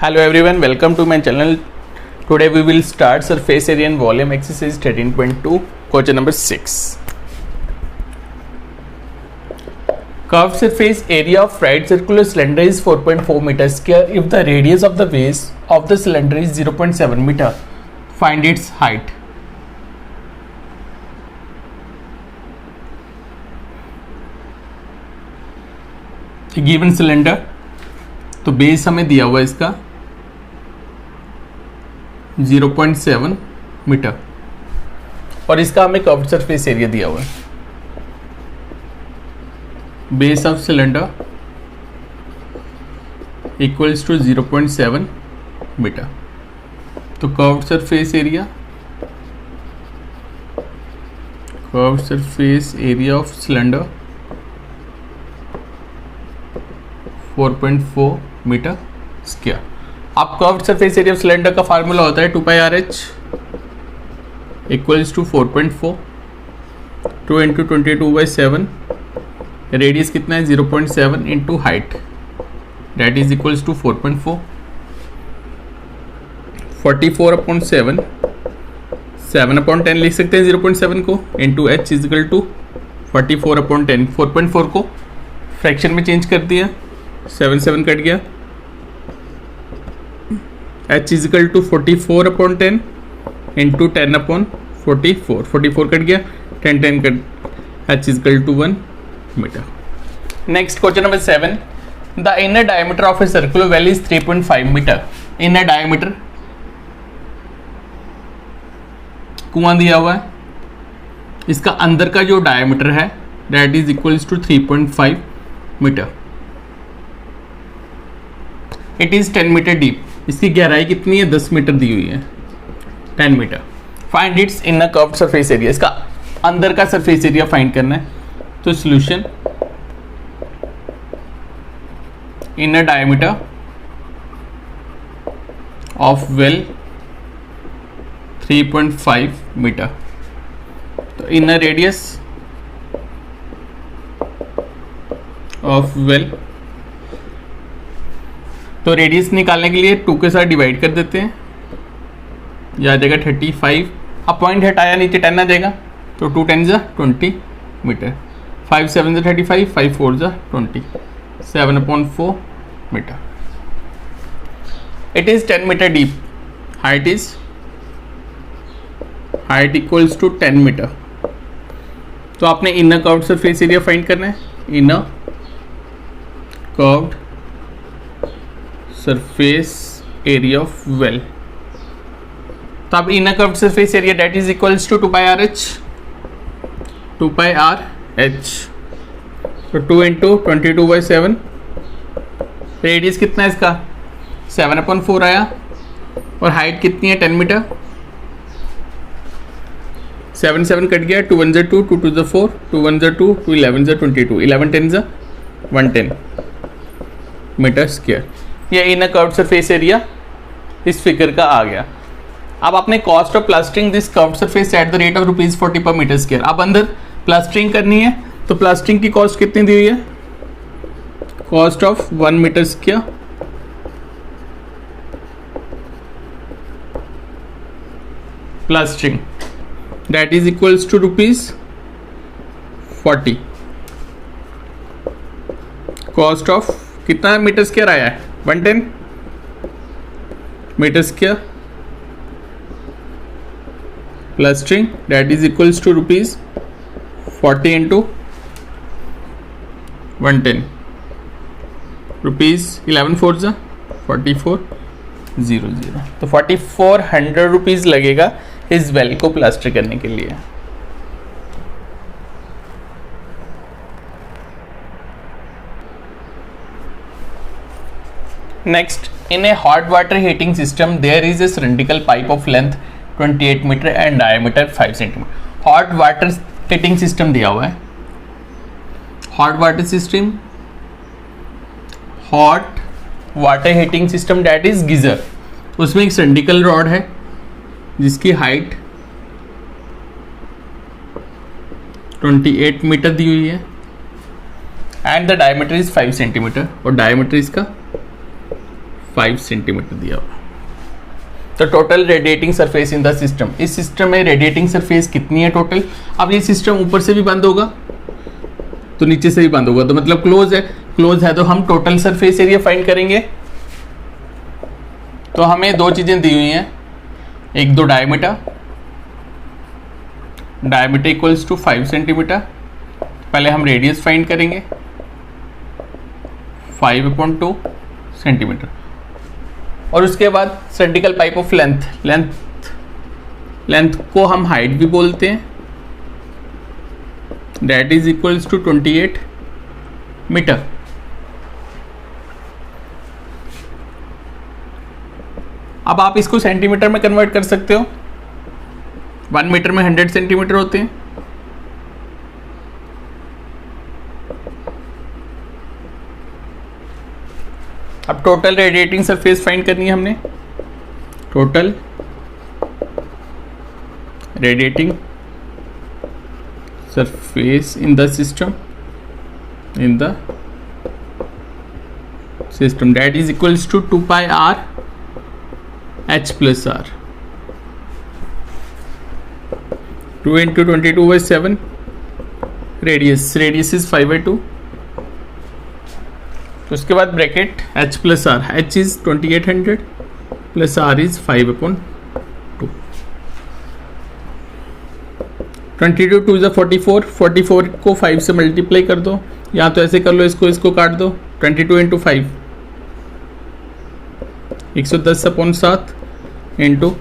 Hello everyone, welcome to my channel. Today we will start surface area and volume exercise 13.2, question number 6. Curved surface area of right circular cylinder is 4.4 meters square if the radius of the base of the cylinder is 0.7 meter. Find its height. Given cylinder, तो base हमें दिया हुआ है इसका 0.7 metre और इसका हमें curved surface area दिया हुआ है. Base of cylinder equals to 0.7 metre. तो curved surface area of cylinder 4.4 metre square. अब curved surface area of cylinder का फार्मूला होता है 2πRH equals to 4.4 2 into 22/7. Radius कितना है 0.7 into height that is equals to 4.4. 44/7 7/10 लिख सकते हैं 0.7 को into H is equal to 44/10. 4.4 को फ्रैक्शन में चेंज कर दिया, 7 कट गया. H is equal to 44/10 into 10/44. 44 cut गया, 10 cut. H is equal to 1 metre. Next question number 7. The inner diameter of a circular well is 3.5 metre. Inner diameter कुआं दिया हुआ है, इसका अंदर का जो डायमीटर है that is equals to 3.5 metre. It is 10 metre deep. इसकी गहराई कितनी है 10 मीटर दी हुई है, 10 metre. Find its inner curved surface area. इसका अंदर का सरफेस एरिया फाइंड करना है. तो solution inner diameter of well 3.5 metre. तो इनर रेडियस ऑफ वेल, तो रेडियस निकालने के लिए 2 के साथ डिवाइड कर देते हैं, यह आ जाएगा 35. अब पॉइंट हटाया नीचे 10 आ जाएगा, तो 2 10 20 metre. 5 7 35, 5 4 20, 7/4 metre. It is 10 metre deep. Height equals to 10 metre. तो आपने inner curved surface area find करना है. Inner curved surface area of well. तो अब inner curved surface area that is equals to 2πRH. तो 2 इंटू 22/7. रेडियस कितना है इसका 7/4 आया और हाइट कितनी है 10 मीटर. 7 कट गया, 2 1 2 2 2 4 2 1 2 2 11 22 11 10 110 मीटर स्क्वायर. ये इनर कर्व्ड सरफेस एरिया इस फिगर का आ गया. अब आपने cost of plastering this curved surface at the rate of ₹40 पर मीटर स्क्वायर. अब अंदर प्लास्टरिंग करनी है, तो प्लास्टरिंग की कॉस्ट कितनी दी हुई है. Cost of 1 metre square plastering that is equals to ₹40. Cost of कितना मीटर स्क्वायर आया है 110 metre square plastering that is equals to ₹40 into 110. ₹11 4 4400. तो 4400 रुपीज़ लगेगा इस वेल को प्लास्टर करने के लिए. Next, in a hot water heating system, there is a cylindrical pipe of length 28 meter and diameter 5 cm. Hot water heating system दिया हुआ है. Hot water heating system that is geyser. उसमें एक cylindrical rod है जिसकी height 28 metre दी हुई है and the diameter is 5 centimetre और डायमीटर इसका 5 सेंटीमीटर दिया हुआ। तो total radiating surface in the system, इस सिस्टम में रेडिएटिंग सरफेस कितनी है टोटल। अब ये सिस्टम ऊपर से भी बंद होगा तो नीचे से भी बंद होगा, तो मतलब क्लोज है। क्लोज है तो हम टोटल सरफेस एरिया फाइंड करेंगे। तो हमें दो चीजें दी हुई हैं, एक दो diameter, diameter equals to 5 centimetre. पहले हम रेडियस फाइंड करेंगे 5/2 सेंटीमीटर, और उसके बाद सिलेंड्रिकल पाइप ऑफ लेंथ को हम हाइट भी बोलते हैं, that is equals to 28 metre. अब आप इसको सेंटीमीटर में कन्वर्ट कर सकते हो। 1 मीटर में 100 सेंटीमीटर होते हैं। अब टोटल रेडिएटिंग सरफेस फाइंड करनी है हमने। Total radiating surface in the system that is equals to 2 pi r h plus r। 2 into 22/7 radius is 5/2। तो उसके बाद bracket h plus r, h is 2800 plus r is 5/2। 22 2 is 44, 44 को 5 से multiply कर दो, या तो ऐसे कर लो, इसको काट दो। 22 into 5 110/7 इंटू,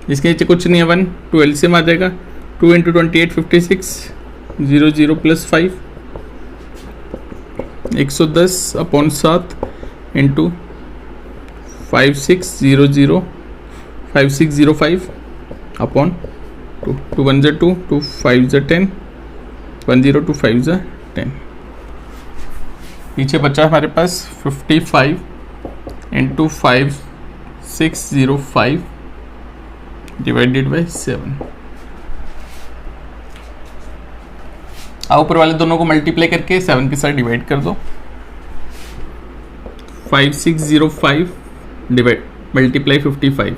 इसके नीचे कुछ नहीं है 1, 12 से आ जाएगा। 2 into 28 56, 00 प्लस 5 110/7 इंटू 5600 5605 अपॉन 2, 2 1 ज़ा 2, 2 5 ज़ा 10, 10 2 5 ज़ा 10। पीछे बचा हमारे पास 55 इंटू 5605 डिवाइडेड बाई 7। अब ऊपर वाले दोनों को मल्टीप्लाई करके 7 के साथ डिवाइड कर दो। 5605 डिवाइड मल्टीप्लाई 55,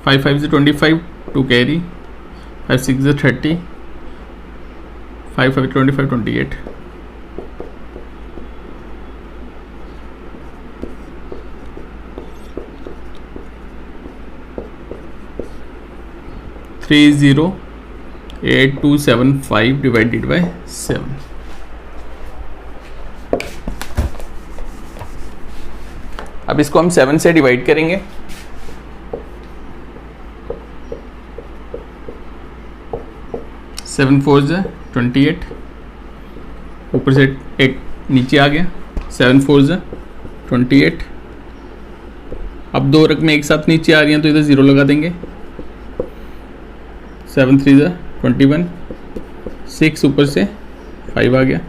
5 5 से 25, 2 कैरी, 5 6 से 30, 5 5 25 28। 308275 डिवाइडेड बाय 7। अब इसको हम 7 से डिवाइड करेंगे। सेवन 4 ज़ा 28, ऊपर से 8 नीचे आ गया। 7 4 ज़ा 28। अब दो रकमें एक साथ नीचे आ रही हैं तो इधर 0 लगा देंगे। 7 3 ज़ा 21, 6 ऊपर से 5 आ गया।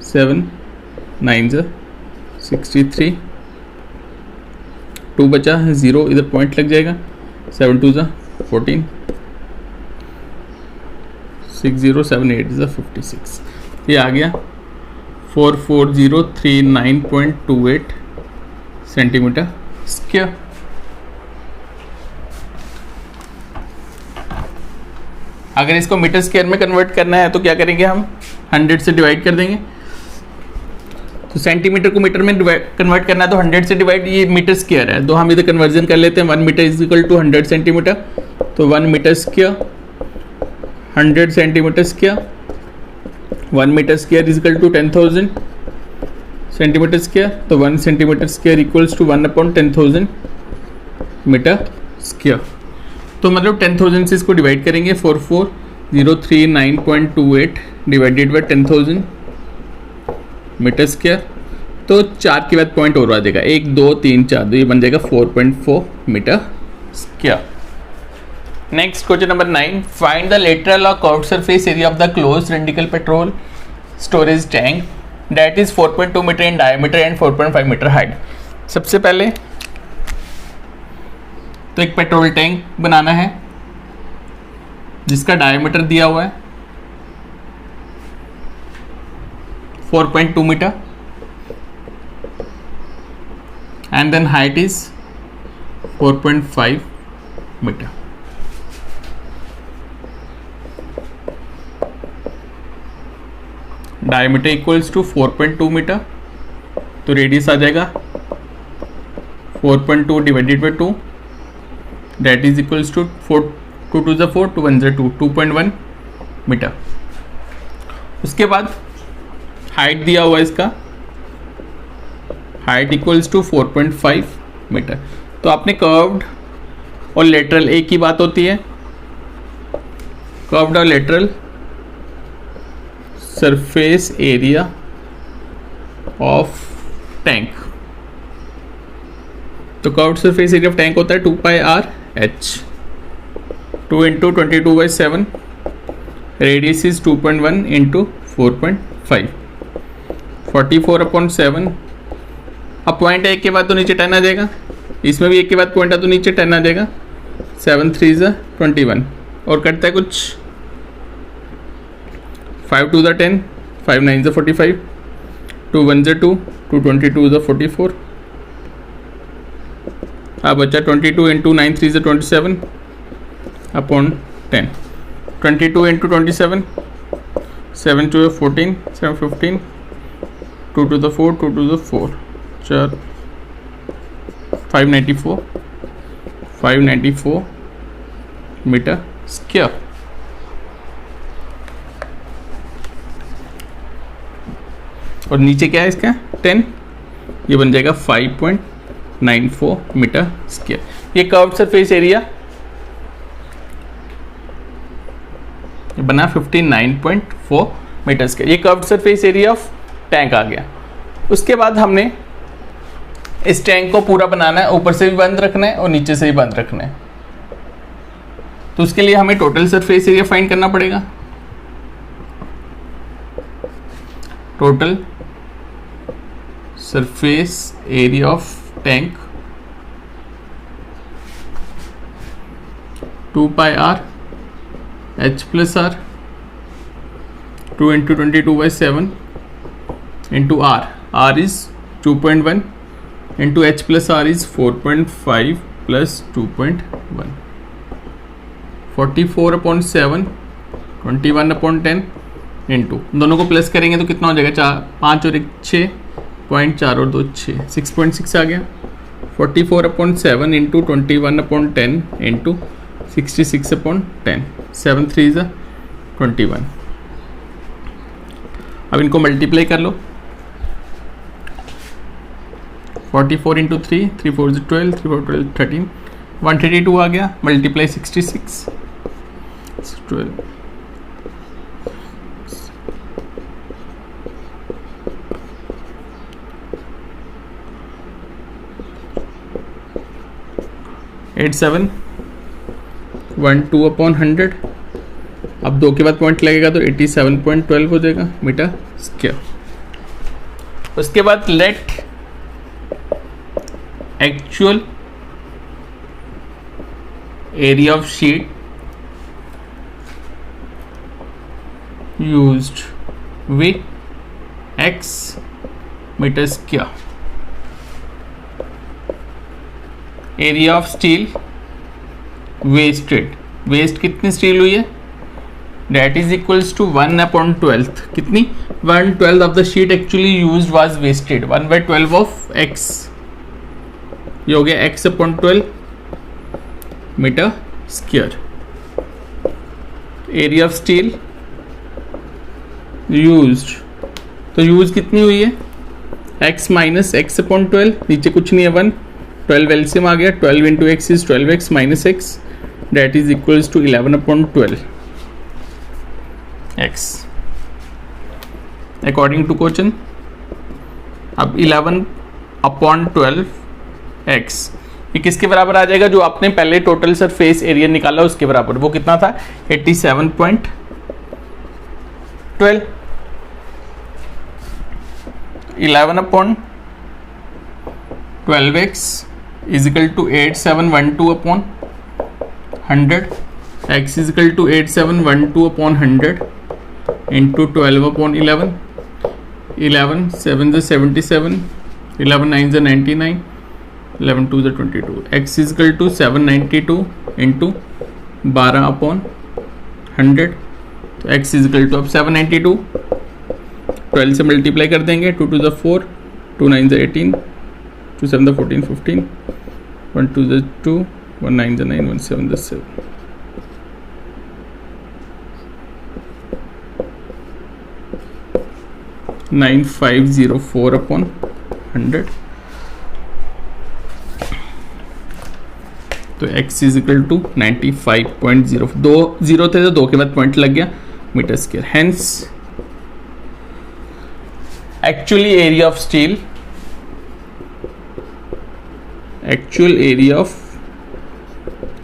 7 9 ज़ा 63, 2 बचा, 0 इधर पॉइंट लग जाएगा। 7 2 ज़ा 14, 6 0 7 8 ज़ा 56। ये आ गया 44039.28 सेंटीमीटर स्क्वायर। अगर इसको मीटर स्क्वायर में कन्वर्ट करना है तो क्या करेंगे, हम 100 से डिवाइड कर देंगे। तो सेंटीमीटर को मीटर में कन्वर्ट करना है तो 100 से डिवाइड, ये मीटर स्क्वायर है तो हम इधर कन्वर्जन कर लेते हैं। 1 metre is equal to 100 centimetre, तो 1 metre square 100 centimetre square, 1 metre square is equal to 10,000 centimetre square. तो 1 centimetre square equals to 1/10,000 metre square. तो मतलब 10,000 से इसको डिवाइड करेंगे। 44039.28 डिवाइडेड बाई 10,000 मीटर स्क्वायर। तो 4 के बाद पॉइंट और आ जाएगा, 1 2 3 4, तो ये बन जाएगा 4.4 metre square. Next question number 9, find the lateral और curved surface area of the closed cylindrical petrol storage tank that is 4.2 metre in diameter and 4.5 metre height. सबसे पहले तो एक पेट्रोल टैंक बनाना है जिसका डायमीटर दिया हुआ है 4.2 metre and then height is 4.5 meter. Diameter equals to 4.2 meter, तो रेडियस आ जाएगा 4.2 divided by 2, that is equals to 4 2 to the 4 2 1 2 2.1 metre. उसके बाद हाइट दिया हुआ इसका, हाइट इक्वल्स टू 4.5 मीटर. तो आपने कर्व्ड और लेटरल एक ही बात होती है, कर्व्ड और lateral surface area of tank. तो curved surface area of tank होता है 2 pi r h, 2 into 22/7, radius is 2.1 into 4.5, 44/7. अब पॉइंट है एक के बाद तो नीचे 10 आ जाएगा, इसमें भी एक के बाद पॉइंट है तो नीचे 10 आ जाएगा. 7 3 21 और कटता है कुछ 5 2 10, 5 9 45, 2 1 2, 2 22 44. अब बच्चा 22 into 9 3 27 upon 10. 22 into 27, 7 2 14, 7 15, 2 to the 4, 2 to the 4, 594 metre square. और नीचे क्या है इसका 10, ये बन जाएगा 5.94 मीटर स्क्वायर. ये कर्व्ड सरफेस एरिया बना 59.4 मीटर स्क्वायर. ये curved surface area of tank आ गया. उसके बाद हमने इस टैंक को पूरा बनाना है, ऊपर से भी बंद रखना है और नीचे से भी बंद रखना है. तो उसके लिए हमें टोटल सरफेस एरिया फाइंड करना पड़ेगा. Total surface area of tank 2 pi r h plus r, 2 into 22/7 into r. R is 2.1 into h plus r is 4.5 plus 2.1. 44/7, 21/10 into दोनों को प्लस करेंगे तो कितना हो जाएगा 5 और 1 6, 0.4 और 2 6, 6.6 आ गया. 44/7 इंटू 21/10 इंटू 66/10, 7 3 21. अब इनको मल्टीप्लाई कर लो. 44 इंटू 3, 3 4 12, 3 4 12 13, 132 आ गया. मल्टीप्लाई 66, 12, एट 7 1 2/100. अब 2 के बाद पॉइंट लगेगा तो 87.12 हो जाएगा मीटर स्क्वायर. उसके बाद let actual area of sheet used with x metre square. Area of steel wasted, waste कितनी स्टील हुई है, डेट इज इक्वल्स टू 1/12. कितनी 1/12 of the sheet actually used was wasted. 1/12 of x, ये हो गया x/12 metre square. Area of steel used, तो use कितनी हुई है x माइनस x/12, नीचे कुछ नहीं है 1, 12 एलसीएम आ गया. 12 into x is 12x minus x, that is equals to 11/12 x according to question. अब 11/12 x ये किसके बराबर आ जाएगा, जो आपने पहले टोटल सरफेस एरिया निकाला उसके बराबर. वो कितना था 87.12. 11/12x is equal to 8712/100. x is equal to 8712/100 into 12/11. 11 7 77, 11 9 99, 11 2 ज़ा 22, x इजकल टू 792 इंटू 12/100, तो x इजकल टू अब 792 12 से मल्टीप्लाई कर देंगे, 2 2 ज़ा 4, 2 9 ज़ा 18, 2 7 ज़ा 14 15, 1 2 ज़ा 2, 1 9 ज़ा 9, 1 7 ज़ा 7, 9504/100, तो x इज इक्वल टू 95.0, 2 0 थे तो 2 के बाद पॉइंट लग गया, metre square. Hence actually area of steel, actual area of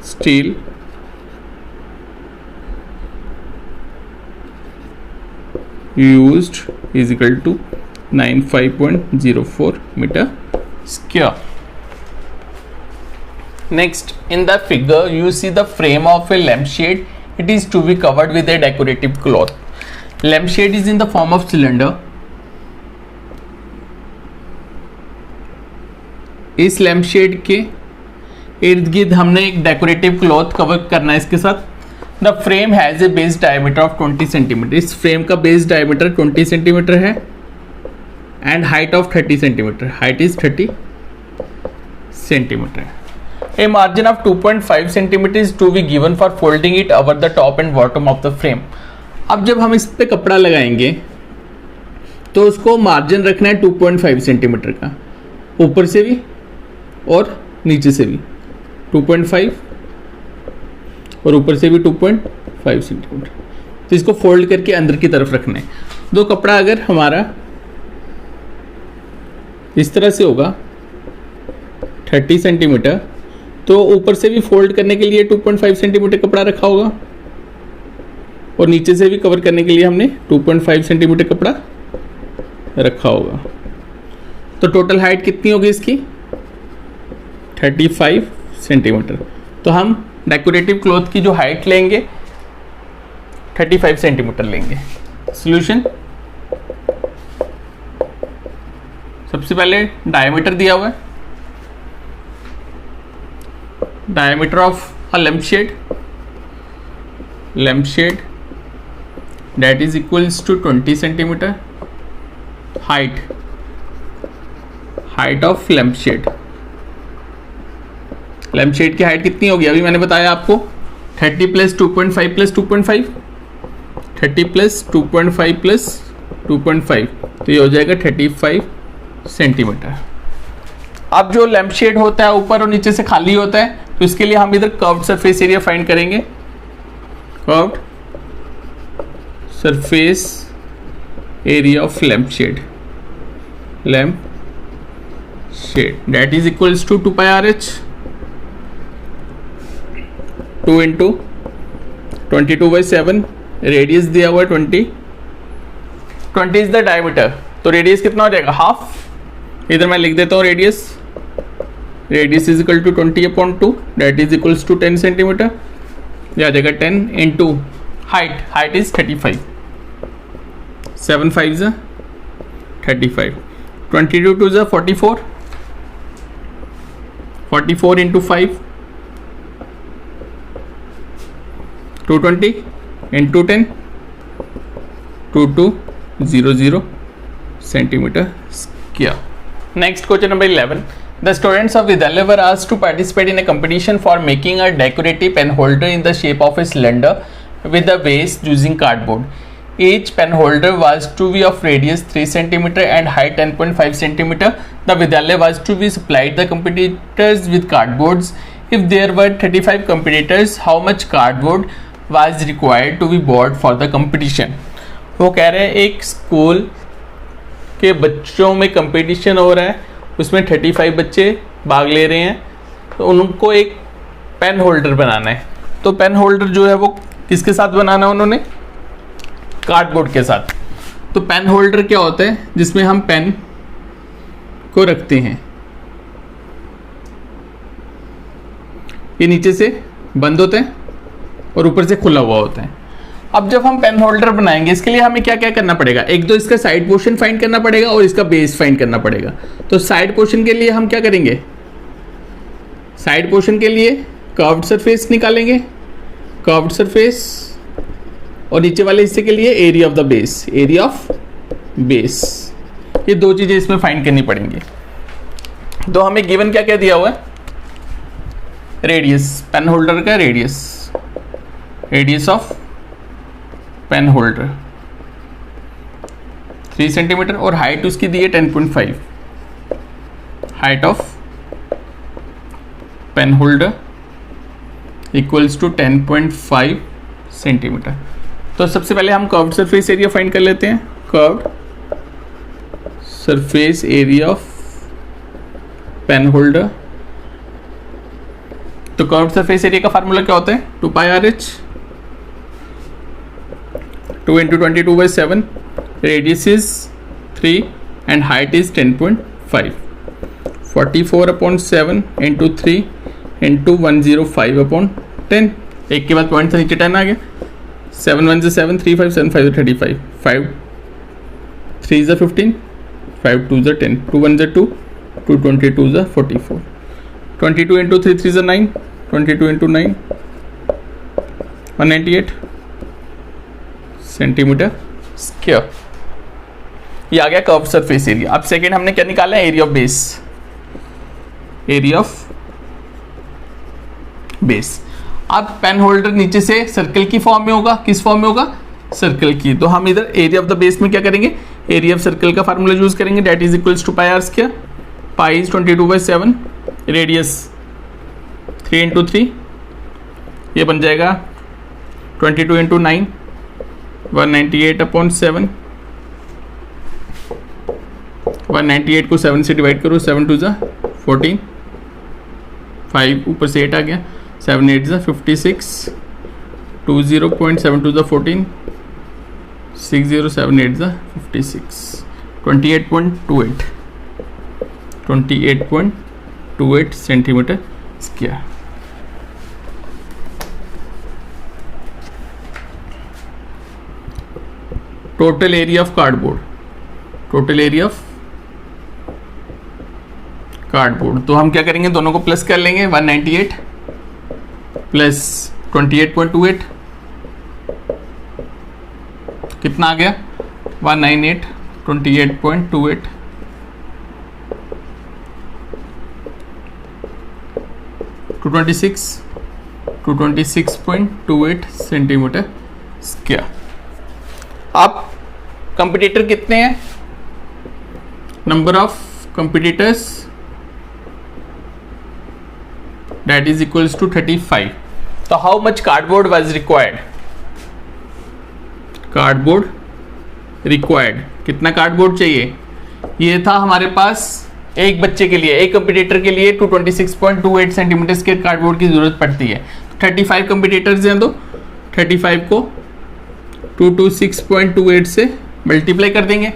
steel used is equal to 95.04 meter square. Next, in the figure you see the frame of a lampshade. It is to be covered with a decorative cloth. Lampshade is in the form of cylinder. इस लैम्पशेड के इर्द गिर्द हमने एक decorative cloth cover करना है इसके साथ। The frame has a base diameter of 20 centimetre. इस फ्रेम का बेस डायमीटर 20 सेंटीमीटर है and height of 30 centimetre. Height is 30 centimetre. A margin of 2.5 centimetre is to be given for folding it over the top and bottom of the frame. अब जब हम इस पे कपड़ा लगाएंगे तो उसको मार्जिन रखना है 2.5 सेंटीमीटर का, ऊपर से भी और नीचे से भी 2.5 और ऊपर से भी 2.5 सेंटीमीटर। तो इसको फोल्ड करके अंदर की तरफ रखना है। दो कपड़ा अगर हमारा इस तरह से होगा 30 सेंटीमीटर, तो ऊपर से भी फोल्ड करने के लिए 2.5 सेंटीमीटर कपड़ा रखा होगा और नीचे से भी कवर करने के लिए हमने 2.5 सेंटीमीटर कपड़ा रखा होगा। तो टोटल हाइट कितनी होगी इसकी? 35 सेंटीमीटर। तो हम डेकोरेटिव क्लॉथ की जो हाइट लेंगे 35 सेंटीमीटर लेंगे। सॉल्यूशन, सबसे पहले डायमीटर दिया हुआ है, diameter of a lampshade that is equals to 20 centimetre. Height of lampshade की हाइट कितनी होगी? अभी मैंने बताया आपको 30 प्लस 2.5 प्लस 2.5, 30 प्लस 2.5 प्लस 2.5, तो ये हो जाएगा 35 सेंटीमीटर। अब जो लैम्पशेड होता है ऊपर और नीचे से खाली होता है, तो इसके लिए हम इधर कर्व्ड सरफेस एरिया फाइंड करेंगे। Curved surface area of lampshade that is equals to 2 pi RH, 2 into 22/7, radius दिया हुआ है 20 इज द डायमीटर, तो रेडियस कितना हो जाएगा? हाफ। इधर मैं लिख देता हूँ radius is equal to 20/2 that is equals to 10 centimetre. यह आ जाएगा 10 into height is 35, 7 5 35, 22 2 44, 44 into 5 220 into 10 2200 centimetre square. Next question number 11. The students of Vidyalaya were asked to participate in a competition for making a decorative pen holder in the shape of a cylinder with a base using cardboard. Each pen holder was to be of radius 3 cm and height 10.5 cm. The Vidyalaya was to be supplied the competitors with cardboards. If there were 35 competitors, how much cardboard was required to be bought for the competition? वो कह रहे हैं एक school के बच्चों में competition हो रहा है, उसमें 35 बच्चे भाग ले रहे हैं, तो उनको एक पेन होल्डर बनाना है। तो पेन होल्डर जो है वो किसके साथ बनाना है उन्होंने? कार्डबोर्ड के साथ। तो पेन होल्डर क्या होता है? जिसमें हम पेन को रखते हैं, ये नीचे से बंद होता है और ऊपर से खुला हुआ होता है। अब जब हम पेन होल्डर बनाएंगे, इसके लिए हमें क्या क्या करना पड़ेगा? एक तो इसका साइड पोर्शन फाइंड करना पड़ेगा और इसका बेस फाइंड करना पड़ेगा। तो साइड पोर्शन के लिए हम क्या करेंगे? साइड पोर्शन के लिए कर्व्ड सरफेस निकालेंगे, कर्व्ड सरफेस, और नीचे वाले हिस्से के लिए area of the base, area of base. ये दो चीजें इसमें फाइंड करनी पड़ेंगी। तो हमें गिवन क्या क्या दिया हुआ है, रेडियस, पेन होल्डर का radius, radius of pen holder 3 centimetre, और हाइट उसकी दी है 10.5, height of pen holder equals to 10.5 centimetre. तो सबसे पहले हम कर्व्ड सरफेस एरिया फाइंड कर लेते हैं। Curved surface area of pen holder. तो कर्व्ड सरफेस एरिया का फार्मूला क्या होता है, 2 pi RH, 2 × 22/7, radius is 3 and height is 10.5, 44/7 × 3 × 105/10। एक के बाद पॉइंट से नीचे 10 आ गया, 7 1 7, 3 5 7 5 35, 5 3 15, 5 2 10, 2 1 2, 2 22 44, 22 × 3 3 9, 22 × 9 198 सेंटीमीटर स्क्वायर। ये आ गया कर्व सरफेस एरिया। अब सेकेंड हमने क्या निकाला है, area of base, area of base. अब पेन होल्डर नीचे से सर्कल की फॉर्म में होगा, किस फॉर्म में होगा, सर्कल की। तो हम इधर एरिया ऑफ द बेस में क्या करेंगे, एरिया ऑफ सर्कल का फार्मूला यूज करेंगे, that is equals to pi r square, pi is 22/7, radius 3 × 3, ये बन जाएगा 22 × 9, 198/7, 198 को 7 से डिवाइड करो, 7 2 14, 5 ऊपर से 8 आ गया, 7 8 56, 20.72 14, 60 7 8 56, 28.28, 28.28 centimetre square. Total area of cardboard, total area of cardboard. तो हम क्या करेंगे, दोनों को प्लस कर लेंगे, 198 प्लस 28.28 कितना आ गया, 198, 28.28, 226.28 सेंटीमीटर स्क्वायर। अब कंपटीटर कितने हैं, number of competitors that is equals to 35. तो how much cardboard was required, cardboard required, कितना कार्डबोर्ड चाहिए, ये था हमारे पास एक बच्चे के लिए, एक कंपटीटर के लिए 226.28 सेंटीमीटर स्क्वायर कार्डबोर्ड की जरूरत पड़ती है। 35 कंपटीटर्स हैं, तो 35 को 226.28 से मल्टीप्लाई कर देंगे,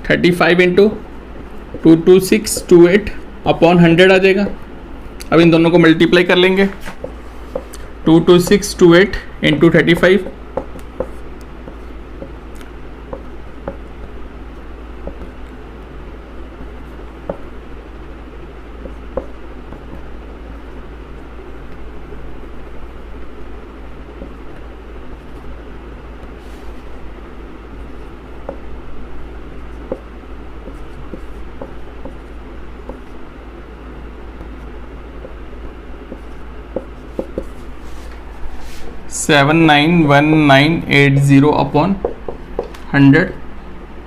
$35 × 22628 अपॉन 100 आ जाएगा। अब इन दोनों को मल्टीप्लाई कर लेंगे, 22628 × 35, $791980 अपॉन 100,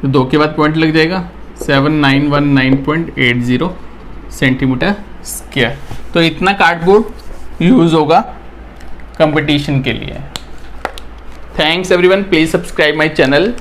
तो 2 के बाद पॉइंट लग जाएगा, 7919.80 सेंटीमीटर स्क्वायर। तो इतना कार्डबोर्ड यूज होगा कंपटीशन के लिए। Thanks everyone, please subscribe my channel.